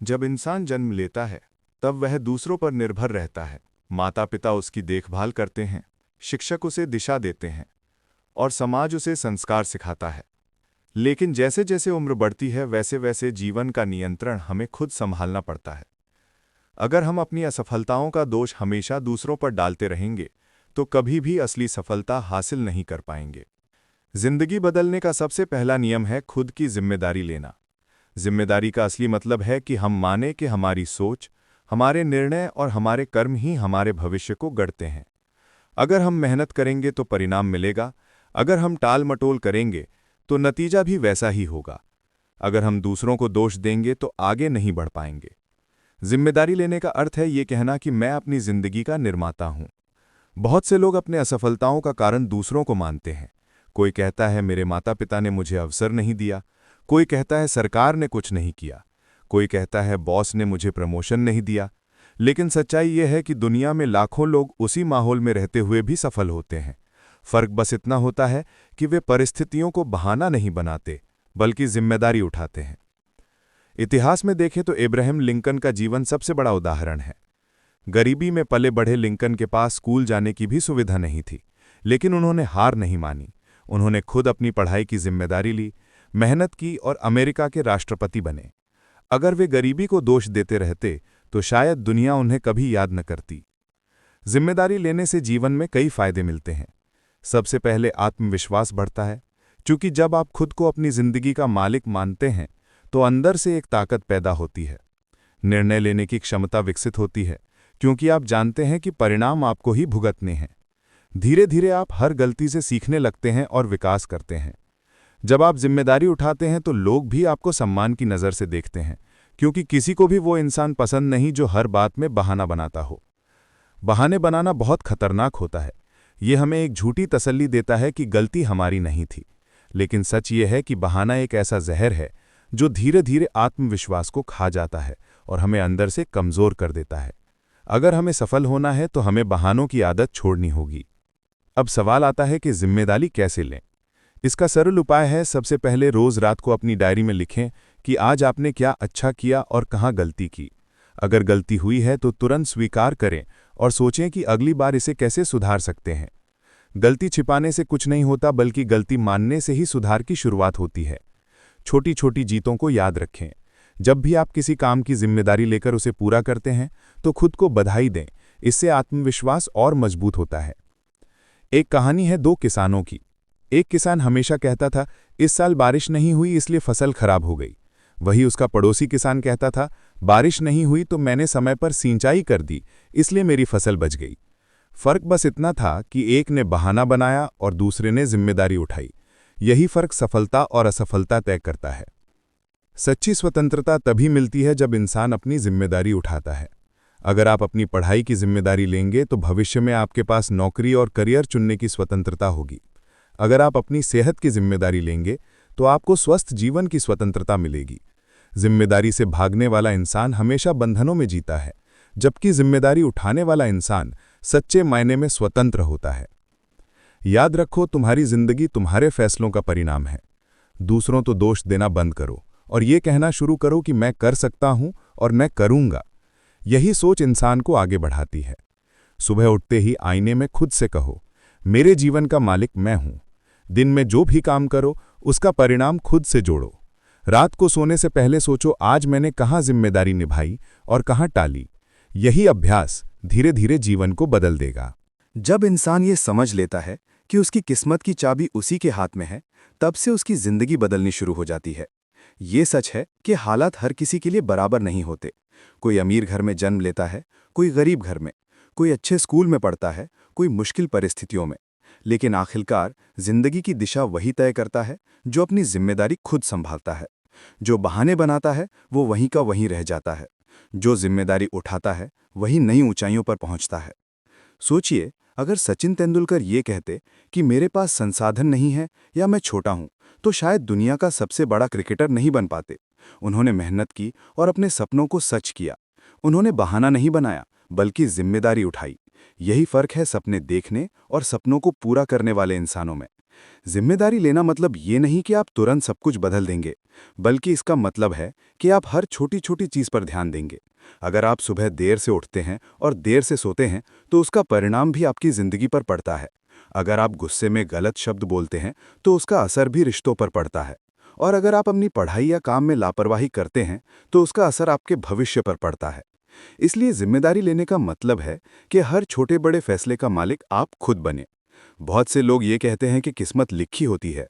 जब इंसान जन्म लेता है तब वह दूसरों पर निर्भर रहता है। माता पिता उसकी देखभाल करते हैं, शिक्षक उसे दिशा देते हैं और समाज उसे संस्कार सिखाता है। लेकिन जैसे जैसे उम्र बढ़ती है वैसे वैसे जीवन का नियंत्रण हमें खुद संभालना पड़ता है। अगर हम अपनी असफलताओं का दोष हमेशा दूसरों पर डालते रहेंगे तो कभी भी असली सफलता हासिल नहीं कर पाएंगे। जिंदगी बदलने का सबसे पहला नियम है खुद की जिम्मेदारी लेना। जिम्मेदारी का असली मतलब है कि हम माने कि हमारी सोच, हमारे निर्णय और हमारे कर्म ही हमारे भविष्य को गढ़ते हैं। अगर हम मेहनत करेंगे तो परिणाम मिलेगा, अगर हम टाल मटोल करेंगे तो नतीजा भी वैसा ही होगा। अगर हम दूसरों को दोष देंगे तो आगे नहीं बढ़ पाएंगे। जिम्मेदारी लेने का अर्थ है ये कहना कि मैं अपनी जिंदगी का निर्माता हूं। बहुत से लोग अपने असफलताओं का कारण दूसरों को मानते हैं। कोई कहता है मेरे माता पिता ने मुझे अवसर नहीं दिया, कोई कहता है सरकार ने कुछ नहीं किया, कोई कहता है बॉस ने मुझे प्रमोशन नहीं दिया। लेकिन सच्चाई यह है कि दुनिया में लाखों लोग उसी माहौल में रहते हुए भी सफल होते हैं। फर्क बस इतना होता है कि वे परिस्थितियों को बहाना नहीं बनाते, बल्कि जिम्मेदारी उठाते हैं। इतिहास में देखें तो इब्राहिम लिंकन का जीवन सबसे बड़ा उदाहरण है। गरीबी में पले बढ़े लिंकन के पास स्कूल जाने की भी सुविधा नहीं थी, लेकिन उन्होंने हार नहीं मानी। उन्होंने खुद अपनी पढ़ाई की जिम्मेदारी ली, मेहनत की और अमेरिका के राष्ट्रपति बने। अगर वे गरीबी को दोष देते रहते तो शायद दुनिया उन्हें कभी याद न करती। जिम्मेदारी लेने से जीवन में कई फायदे मिलते हैं। सबसे पहले आत्मविश्वास बढ़ता है, क्योंकि जब आप खुद को अपनी जिंदगी का मालिक मानते हैं तो अंदर से एक ताकत पैदा होती है। निर्णय लेने की क्षमता विकसित होती है, क्योंकि आप जानते हैं कि परिणाम आपको ही भुगतने हैं। धीरे धीरे आप हर गलती से सीखने लगते हैं और विकास करते हैं। जब आप जिम्मेदारी उठाते हैं तो लोग भी आपको सम्मान की नज़र से देखते हैं, क्योंकि किसी को भी वो इंसान पसंद नहीं जो हर बात में बहाना बनाता हो। बहाने बनाना बहुत खतरनाक होता है। ये हमें एक झूठी तसल्ली देता है कि गलती हमारी नहीं थी, लेकिन सच ये है कि बहाना एक ऐसा जहर है जो धीरे धीरे आत्मविश्वास को खा जाता है और हमें अंदर से कमज़ोर कर देता है। अगर हमें सफल होना है तो हमें बहानों की आदत छोड़नी होगी। अब सवाल आता है कि जिम्मेदारी कैसे लें। इसका सरल उपाय है, सबसे पहले रोज रात को अपनी डायरी में लिखें कि आज आपने क्या अच्छा किया और कहाँ गलती की। अगर गलती हुई है तो तुरंत स्वीकार करें और सोचें कि अगली बार इसे कैसे सुधार सकते हैं। गलती छिपाने से कुछ नहीं होता, बल्कि गलती मानने से ही सुधार की शुरुआत होती है। छोटी छोटी जीतों को याद रखें। जब भी आप किसी काम की जिम्मेदारी लेकर उसे पूरा करते हैं तो खुद को बधाई दें। इससे आत्मविश्वास और मजबूत होता है। एक कहानी है दो किसानों की। एक किसान हमेशा कहता था, इस साल बारिश नहीं हुई इसलिए फसल खराब हो गई। वही उसका पड़ोसी किसान कहता था, बारिश नहीं हुई तो मैंने समय पर सिंचाई कर दी, इसलिए मेरी फसल बच गई। फर्क बस इतना था कि एक ने बहाना बनाया और दूसरे ने जिम्मेदारी उठाई। यही फर्क सफलता और असफलता तय करता है। सच्ची स्वतंत्रता तभी मिलती है जब इंसान अपनी जिम्मेदारी उठाता है। अगर आप अपनी पढ़ाई की जिम्मेदारी लेंगे तो भविष्य में आपके पास नौकरी और करियर चुनने की स्वतंत्रता होगी। अगर आप अपनी सेहत की जिम्मेदारी लेंगे तो आपको स्वस्थ जीवन की स्वतंत्रता मिलेगी। जिम्मेदारी से भागने वाला इंसान हमेशा बंधनों में जीता है, जबकि जिम्मेदारी उठाने वाला इंसान सच्चे मायने में स्वतंत्र होता है। याद रखो, तुम्हारी जिंदगी तुम्हारे फैसलों का परिणाम है। दूसरों तो दोष देना बंद करो और ये कहना शुरू करो कि मैं कर सकता हूं और मैं करूंगा। यही सोच इंसान को आगे बढ़ाती है। सुबह उठते ही आईने में खुद से कहो, मेरे जीवन का मालिक मैं हूं। दिन में जो भी काम करो उसका परिणाम खुद से जोड़ो। रात को सोने से पहले सोचो, आज मैंने कहाँ जिम्मेदारी निभाई और कहाँ टाली। यही अभ्यास धीरे धीरे जीवन को बदल देगा। जब इंसान ये समझ लेता है कि उसकी किस्मत की चाबी उसी के हाथ में है, तब से उसकी जिंदगी बदलनी शुरू हो जाती है। ये सच है कि हालात हर किसी के लिए बराबर नहीं होते। कोई अमीर घर में जन्म लेता है, कोई गरीब घर में, कोई अच्छे स्कूल में पढ़ता है, कोई मुश्किल परिस्थितियों में। लेकिन आखिरकार जिंदगी की दिशा वही तय करता है जो अपनी जिम्मेदारी खुद संभालता है। जो बहाने बनाता है वो वहीं का वहीं रह जाता है। जो जिम्मेदारी उठाता है वही नई ऊंचाइयों पर पहुंचता है। सोचिए, अगर सचिन तेंदुलकर ये कहते कि मेरे पास संसाधन नहीं है या मैं छोटा हूं, तो शायद दुनिया का सबसे बड़ा क्रिकेटर नहीं बन पाते। उन्होंने मेहनत की और अपने सपनों को सच किया। उन्होंने बहाना नहीं बनाया, बल्कि जिम्मेदारी उठाई। यही फर्क है सपने देखने और सपनों को पूरा करने वाले इंसानों में। जिम्मेदारी लेना मतलब ये नहीं कि आप तुरंत सब कुछ बदल देंगे, बल्कि इसका मतलब है कि आप हर छोटी छोटी चीज़ पर ध्यान देंगे। अगर आप सुबह देर से उठते हैं और देर से सोते हैं तो उसका परिणाम भी आपकी ज़िंदगी पर पड़ता है। अगर आप गुस्से में गलत शब्द बोलते हैं तो उसका असर भी रिश्तों पर पड़ता है। और अगर आप अपनी पढ़ाई या काम में लापरवाही करते हैं तो उसका असर आपके भविष्य पर पड़ता है। इसलिए जिम्मेदारी लेने का मतलब है कि हर छोटे बड़े फैसले का मालिक आप खुद बने। बहुत से लोग ये कहते हैं कि किस्मत लिखी होती है,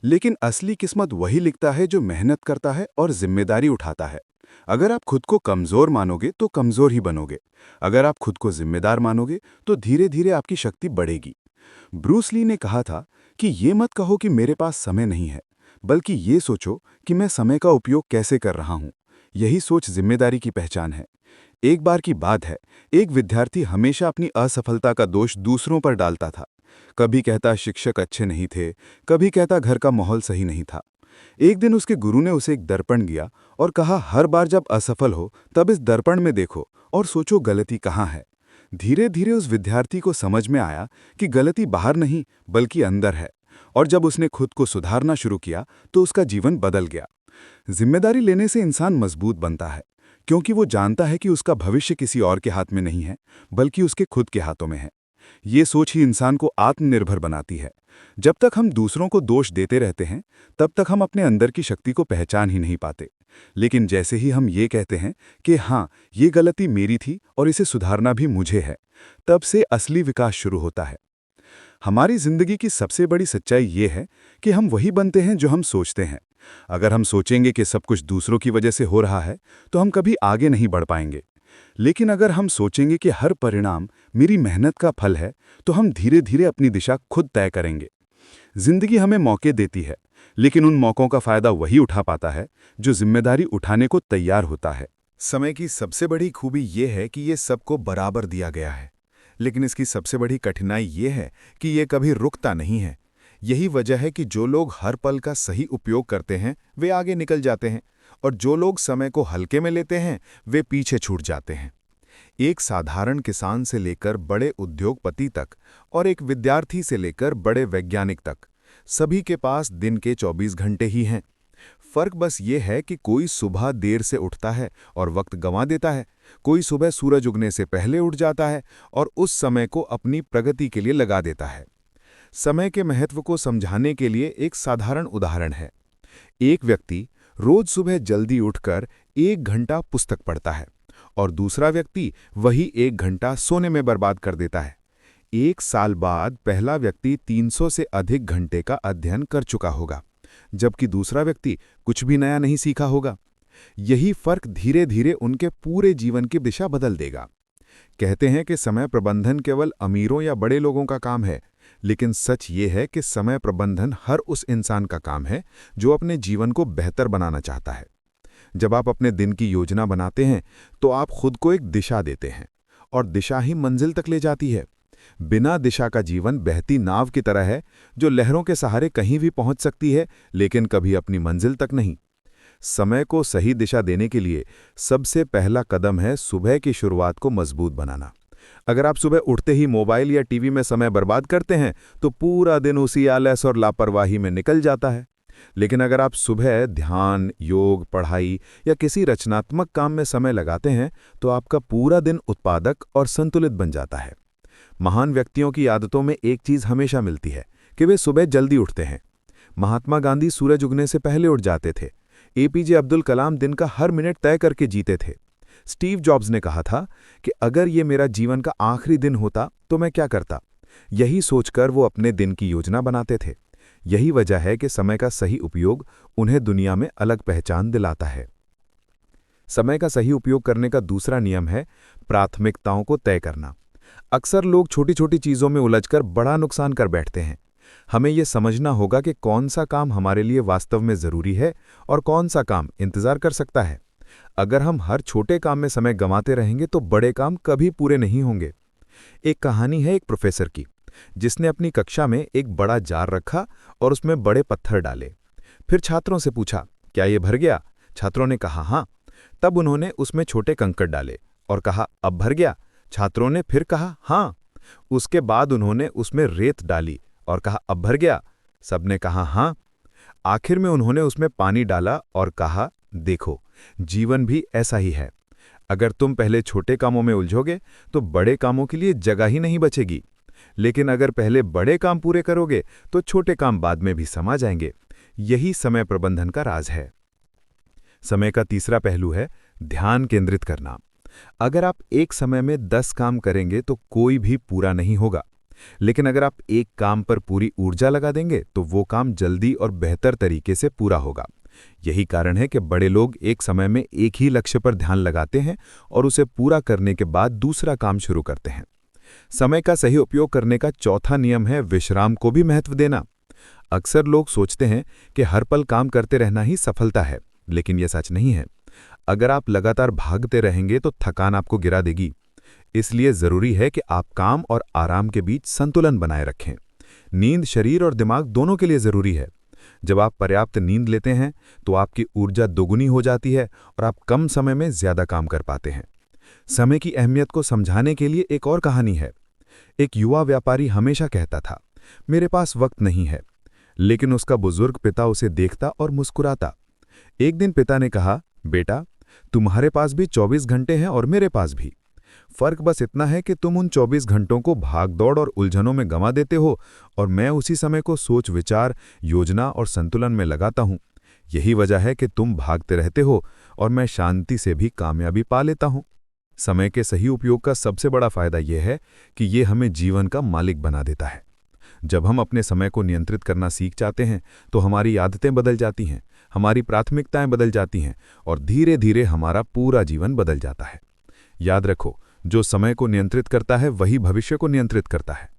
लेकिन असली किस्मत वही लिखता है जो मेहनत करता है और जिम्मेदारी उठाता है। अगर आप खुद को कमज़ोर मानोगे तो कमज़ोर ही बनोगे। अगर आप खुद को जिम्मेदार मानोगे तो धीरे धीरे आपकी शक्ति बढ़ेगी। ब्रूस ली ने कहा था कि ये मत कहो कि मेरे पास समय नहीं है, बल्कि ये सोचो कि मैं समय का उपयोग कैसे कर रहा हूँ। यही सोच जिम्मेदारी की पहचान है। एक बार की बात है, एक विद्यार्थी हमेशा अपनी असफलता का दोष दूसरों पर डालता था। कभी कहता शिक्षक अच्छे नहीं थे, कभी कहता घर का माहौल सही नहीं था। एक दिन उसके गुरु ने उसे एक दर्पण दिया और कहा, हर बार जब असफल हो तब इस दर्पण में देखो और सोचो गलती कहाँ है। धीरे धीरे उस विद्यार्थी को समझ में आया कि गलती बाहर नहीं बल्कि अंदर है। और जब उसने खुद को सुधारना शुरू किया तो उसका जीवन बदल गया। जिम्मेदारी लेने से इंसान मजबूत बनता है, क्योंकि वो जानता है कि उसका भविष्य किसी और के हाथ में नहीं है, बल्कि उसके खुद के हाथों में है। ये सोच ही इंसान को आत्मनिर्भर बनाती है। जब तक हम दूसरों को दोष देते रहते हैं, तब तक हम अपने अंदर की शक्ति को पहचान ही नहीं पाते। लेकिन जैसे ही हम ये कहते हैं कि हाँ, ये गलती मेरी थी और इसे सुधारना भी मुझे है, तब से असली विकास शुरू होता है। हमारी जिंदगी की सबसे बड़ी सच्चाई ये है कि हम वही बनते हैं जो हम सोचते हैं। अगर हम सोचेंगे कि सब कुछ दूसरों की वजह से हो रहा है, तो हम कभी आगे नहीं बढ़ पाएंगे। लेकिन अगर हम सोचेंगे कि हर परिणाम मेरी मेहनत का फल है, तो हम धीरे धीरे अपनी दिशा खुद तय करेंगे। जिंदगी हमें मौके देती है, लेकिन उन मौक़ों का फायदा वही उठा पाता है जो जिम्मेदारी उठाने को तैयार होता है। समय की सबसे बड़ी खूबी ये है कि ये सबको बराबर दिया गया है, लेकिन इसकी सबसे बड़ी कठिनाई ये है कि ये कभी रुकता नहीं है। यही वजह है कि जो लोग हर पल का सही उपयोग करते हैं वे आगे निकल जाते हैं, और जो लोग समय को हल्के में लेते हैं वे पीछे छूट जाते हैं। एक साधारण किसान से लेकर बड़े उद्योगपति तक और एक विद्यार्थी से लेकर बड़े वैज्ञानिक तक, सभी के पास दिन के 24 घंटे ही हैं। फर्क बस ये है कि कोई सुबह देर से उठता है और वक्त गंवा देता है, कोई सुबह सूरज उगने से पहले उठ जाता है और उस समय को अपनी प्रगति के लिए लगा देता है। समय के महत्व को समझाने के लिए एक साधारण उदाहरण है। एक व्यक्ति रोज सुबह जल्दी उठकर 1 घंटा पुस्तक पढ़ता है और दूसरा व्यक्ति वही 1 घंटा सोने में बर्बाद कर देता है। 1 साल बाद पहला व्यक्ति 300 से अधिक घंटे का अध्ययन कर चुका होगा, जबकि दूसरा व्यक्ति कुछ भी नया नहीं सीखा होगा। यही फर्क धीरे धीरे उनके पूरे जीवन की दिशा बदल देगा। कहते हैं कि समय प्रबंधन केवल अमीरों या बड़े लोगों का काम है, लेकिन सच ये है कि समय प्रबंधन हर उस इंसान का काम है जो अपने जीवन को बेहतर बनाना चाहता है। जब आप अपने दिन की योजना बनाते हैं तो आप खुद को एक दिशा देते हैं, और दिशा ही मंजिल तक ले जाती है। बिना दिशा का जीवन बहती नाव की तरह है, जो लहरों के सहारे कहीं भी पहुंच सकती है, लेकिन कभी अपनी मंजिल तक नहीं। समय को सही दिशा देने के लिए सबसे पहला कदम है सुबह की शुरुआत को मजबूत बनाना। अगर आप सुबह उठते ही मोबाइल या टीवी में समय बर्बाद करते हैं तो पूरा दिन उसी आलस और लापरवाही में निकल जाता है। लेकिन अगर आप सुबह ध्यान, योग, पढ़ाई या किसी रचनात्मक काम में समय लगाते हैं तो आपका पूरा दिन उत्पादक और संतुलित बन जाता है। महान व्यक्तियों की आदतों में एक चीज हमेशा मिलती है कि वे सुबह जल्दी उठते हैं। महात्मा गांधी सूरज उगने से पहले उठ जाते थे। एपीजे अब्दुल कलाम दिन का हर मिनट तय करके जीते थे। स्टीव जॉब्स ने कहा था कि अगर ये मेरा जीवन का आखिरी दिन होता तो मैं क्या करता। यही सोचकर वो अपने दिन की योजना बनाते थे। यही वजह है कि समय का सही उपयोग उन्हें दुनिया में अलग पहचान दिलाता है। समय का सही उपयोग करने का दूसरा नियम है प्राथमिकताओं को तय करना। अक्सर लोग छोटी छोटी चीज़ों में उलझकर बड़ा नुकसान कर बैठते हैं। हमें यह समझना होगा कि कौन सा काम हमारे लिए वास्तव में ज़रूरी है और कौन सा काम इंतज़ार कर सकता है। अगर हम हर छोटे काम में समय गंवाते रहेंगे तो बड़े काम कभी पूरे नहीं होंगे। एक कहानी है एक प्रोफेसर की, जिसने अपनी कक्षा में एक बड़ा जार रखा और उसमें बड़े पत्थर डाले। फिर छात्रों से पूछा, क्या ये भर गया? छात्रों ने कहा हाँ। तब उन्होंने उसमें छोटे कंकड़ डाले और कहा, अब भर गया? छात्रों ने फिर कहा हाँ। उसके बाद उन्होंने उसमें रेत डाली और कहा, अब भर गया? सबने कहा हाँ। आखिर में उन्होंने उसमें पानी डाला और कहा, देखो, जीवन भी ऐसा ही है। अगर तुम पहले छोटे कामों में उलझोगे तो बड़े कामों के लिए जगह ही नहीं बचेगी, लेकिन अगर पहले बड़े काम पूरे करोगे तो छोटे काम बाद में भी समा जाएंगे। यही समय प्रबंधन का राज है। समय का तीसरा पहलू है ध्यान केंद्रित करना। अगर आप एक समय में 10 काम करेंगे तो कोई भी पूरा नहीं होगा, लेकिन अगर आप एक काम पर पूरी ऊर्जा लगा देंगे तो वो काम जल्दी और बेहतर तरीके से पूरा होगा। यही कारण है कि बड़े लोग एक समय में एक ही लक्ष्य पर ध्यान लगाते हैं और उसे पूरा करने के बाद दूसरा काम शुरू करते हैं। समय का सही उपयोग करने का चौथा नियम है विश्राम को भी महत्व देना। अक्सर लोग सोचते हैं कि हर पल काम करते रहना ही सफलता है, लेकिन यह सच नहीं है। अगर आप लगातार भागते रहेंगे तो थकान आपको गिरा देगी। इसलिए जरूरी है कि आप काम और आराम के बीच संतुलन बनाए रखें। नींद शरीर और दिमाग दोनों के लिए जरूरी है। जब आप पर्याप्त नींद लेते हैं तो आपकी ऊर्जा दोगुनी हो जाती है और आप कम समय में ज्यादा काम कर पाते हैं। समय की अहमियत को समझाने के लिए एक और कहानी है। एक युवा व्यापारी हमेशा कहता था, मेरे पास वक्त नहीं है, लेकिन उसका बुजुर्ग पिता उसे देखता और मुस्कुराता। एक दिन पिता ने कहा, बेटा, तुम्हारे पास भी 24 घंटे हैं और मेरे पास भी। फर्क बस इतना है कि तुम उन 24 घंटों को भागदौड़ और उलझनों में गंवा देते हो और मैं उसी समय को सोच विचार, योजना और संतुलन में लगाता हूं। यही वजह है कि तुम भागते रहते हो और मैं शांति से भी कामयाबी पा लेता हूं। समय के सही उपयोग का सबसे बड़ा फायदा यह है कि यह हमें जीवन का मालिक बना देता है। जब हम अपने समय को नियंत्रित करना सीख जाते हैं तो हमारी आदतें बदल जाती हैं, हमारी प्राथमिकताएं बदल जाती हैं और धीरे धीरे हमारा पूरा जीवन बदल जाता है। याद रखो, जो समय को नियंत्रित करता है वही भविष्य को नियंत्रित करता है।